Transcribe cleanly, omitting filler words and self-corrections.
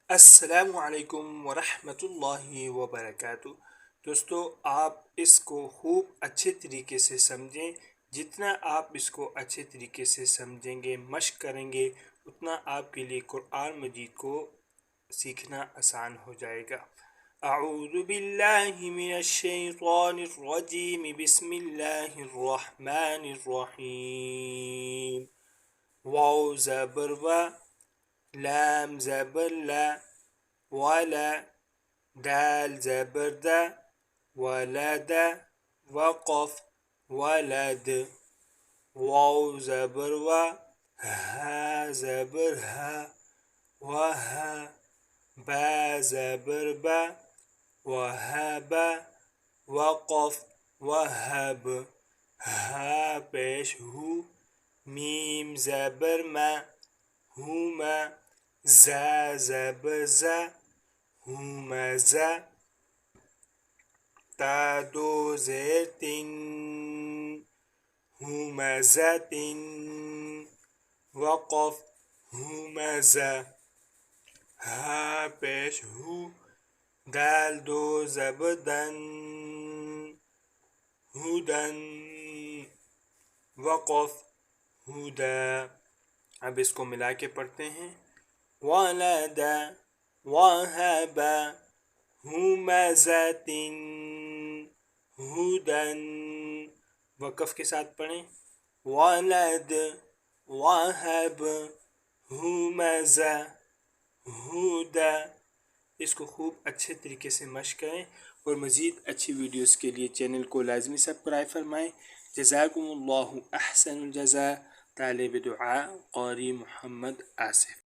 السلام علیکم ورحمۃ اللہ وبرکاتہ۔ دوستو، آپ اس کو خوب اچھے طریقے سے سمجھیں۔ جتنا آپ اس کو اچھے طریقے سے سمجھیں گے، مشق کریں گے، اتنا آپ کے لیے قرآن مجید کو سیکھنا آسان ہو جائے گا۔ اعوذ باللہ من الشیطان الرجیم، بسم اللہ الرحمن الرحیم۔ واو زبر و، لام زبر لا، ولا، دال زبر دا، ولد، وقف، ولد، واو زبر و، ها زبر ها، وها، با زبر با، وهب، وقف، وهب، ها پیش ہو، میم زبر ما، هما، زا زبر زا، همزة، تا دو زیر تن، همزة، وقف، همزة، ها پیش ہو، دال دو زبر دن، ہدن، وقف، ہدا۔ اب اس کو ملا کے پڑھتے ہیں۔ ولد، وهب، همزة، ہدن۔ وقف کے ساتھ پڑھیں۔ ولد، وهب، همزة، ہدا۔ اس کو خوب اچھے طریقے سے مشق کریں، اور مزید اچھی ویڈیوز کے لیے چینل کو لازمی سبسکرائب فرمائیں۔ جزاکم اللہ احسن الجزاء۔ طالب دعا قاری محمد آصف۔